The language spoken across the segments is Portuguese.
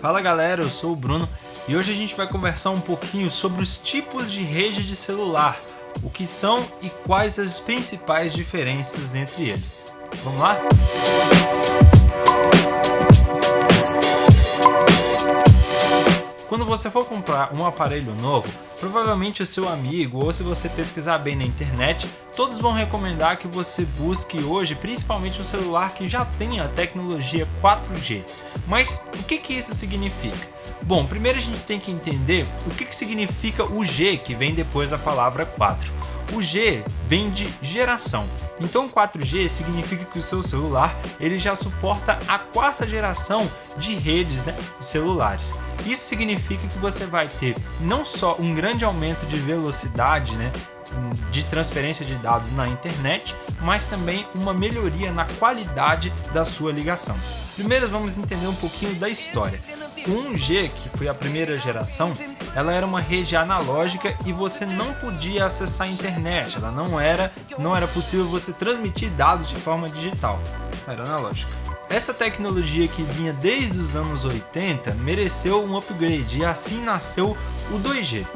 Fala galera, eu sou o Bruno e hoje a gente vai conversar um pouquinho sobre os tipos de rede de celular, o que são e quais as principais diferenças entre eles. Vamos lá? Quando você for comprar um aparelho novo, provavelmente o seu amigo ou se você pesquisar bem na internet, todos vão recomendar que você busque hoje principalmente um celular que já tenha a tecnologia 4G. Mas o que isso significa? Bom, primeiro a gente tem que entender o que significa o G que vem depois da palavra 4. O G vem de geração, então 4G significa que o seu celular ele já suporta a 4ª geração de redes, de celulares. Isso significa que você vai ter não só um grande aumento de velocidade, de transferência de dados na internet, mas também uma melhoria na qualidade da sua ligação. Primeiro vamos entender um pouquinho da história. O 1G, que foi a primeira geração, ela era uma rede analógica e você não podia acessar a internet, ela não era possível você transmitir dados de forma digital, era analógica. Essa tecnologia que vinha desde os anos 80 mereceu um upgrade e assim nasceu o 2G.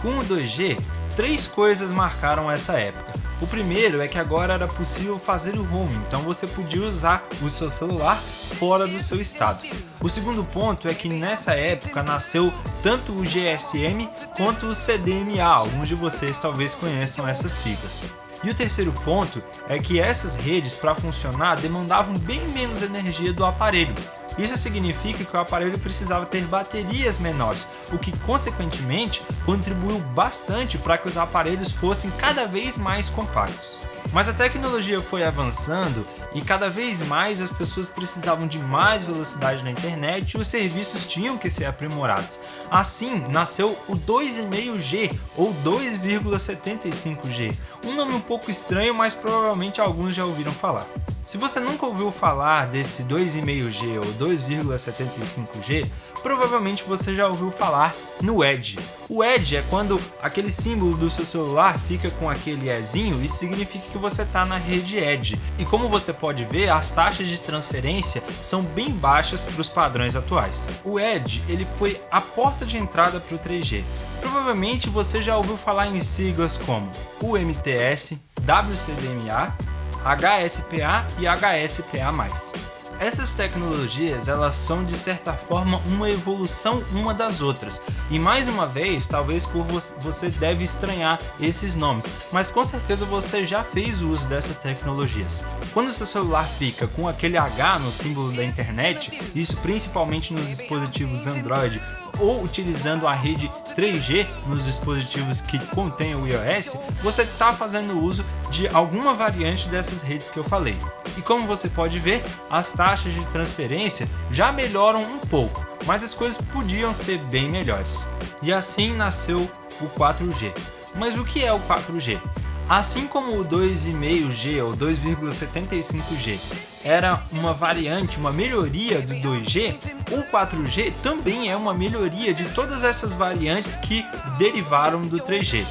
Com o 2G, 3 coisas marcaram essa época. O primeiro é que agora era possível fazer o roaming, então você podia usar o seu celular fora do seu estado. O segundo ponto é que nessa época nasceu tanto o GSM quanto o CDMA, alguns de vocês talvez conheçam essas siglas. E o terceiro ponto é que essas redes, para funcionar, demandavam bem menos energia do aparelho. Isso significa que o aparelho precisava ter baterias menores, o que consequentemente contribuiu bastante para que os aparelhos fossem cada vez mais compactos. Mas a tecnologia foi avançando e cada vez mais as pessoas precisavam de mais velocidade na internet e os serviços tinham que ser aprimorados. Assim, nasceu o 2,5G ou 2,75G, um nome um pouco estranho, mas provavelmente alguns já ouviram falar. Se você nunca ouviu falar desse 2,5G ou 2,75G, provavelmente você já ouviu falar no Edge. O Edge é quando aquele símbolo do seu celular fica com aquele Ezinho, isso significa que você está na rede Edge. E como você pode ver, as taxas de transferência são bem baixas para os padrões atuais. O Edge ele foi a porta de entrada para o 3G. Provavelmente você já ouviu falar em siglas como UMTS, WCDMA, HSPA e HSPA+. Essas tecnologias elas são de certa forma uma evolução uma das outras e mais uma vez talvez por você deve estranhar esses nomes, mas com certeza você já fez o uso dessas tecnologias. Quando o seu celular fica com aquele H no símbolo da internet, isso principalmente nos dispositivos Android ou utilizando a rede 3G nos dispositivos que contêm o iOS, você está fazendo uso de alguma variante dessas redes que eu falei. E como você pode ver, as taxas de transferência já melhoram um pouco, mas as coisas podiam ser bem melhores. E assim nasceu o 4G. Mas o que é o 4G? Assim como o 2,5G ou 2,75G era uma variante, uma melhoria do 2G, o 4G também é uma melhoria de todas essas variantes que derivaram do 3G.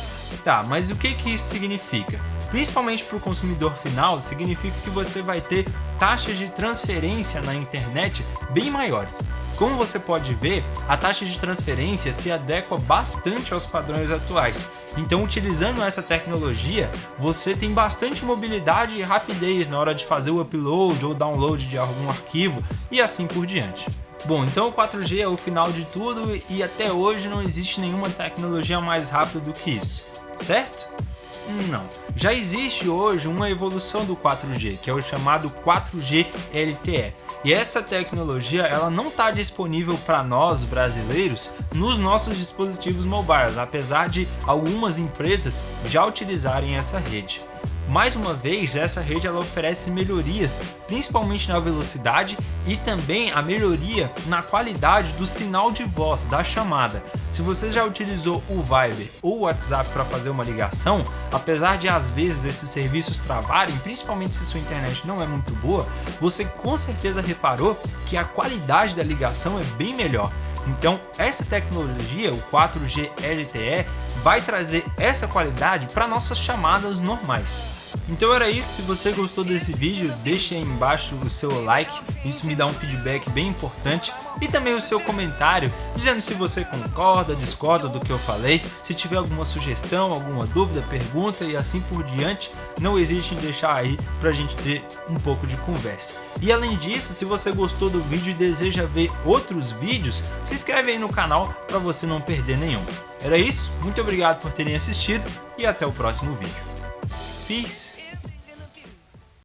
Tá, mas o que isso significa? Principalmente para o consumidor final, significa que você vai ter taxas de transferência na internet bem maiores. Como você pode ver, a taxa de transferência se adequa bastante aos padrões atuais. Então, utilizando essa tecnologia, você tem bastante mobilidade e rapidez na hora de fazer o upload ou download de algum arquivo e assim por diante. Bom, então o 4G é o final de tudo e até hoje não existe nenhuma tecnologia mais rápida do que isso, certo? Não. Já existe hoje uma evolução do 4G, que é o chamado 4G LTE. E essa tecnologia ela não está disponível para nós brasileiros nos nossos dispositivos mobiles, apesar de algumas empresas já utilizarem essa rede. Mais uma vez, essa rede ela oferece melhorias, principalmente na velocidade e também a melhoria na qualidade do sinal de voz, da chamada. Se você já utilizou o Viber ou o WhatsApp para fazer uma ligação, apesar de às vezes esses serviços travarem, principalmente se sua internet não é muito boa, você com certeza reparou que a qualidade da ligação é bem melhor. Então, essa tecnologia, o 4G LTE, vai trazer essa qualidade para nossas chamadas normais. Então era isso, se você gostou desse vídeo, deixe aí embaixo o seu like, isso me dá um feedback bem importante, e também o seu comentário, dizendo se você concorda, discorda do que eu falei, se tiver alguma sugestão, alguma dúvida, pergunta e assim por diante, não hesite em deixar aí pra gente ter um pouco de conversa. E além disso, se você gostou do vídeo e deseja ver outros vídeos, se inscreve aí no canal para você não perder nenhum. Era isso, muito obrigado por terem assistido e até o próximo vídeo. Peace!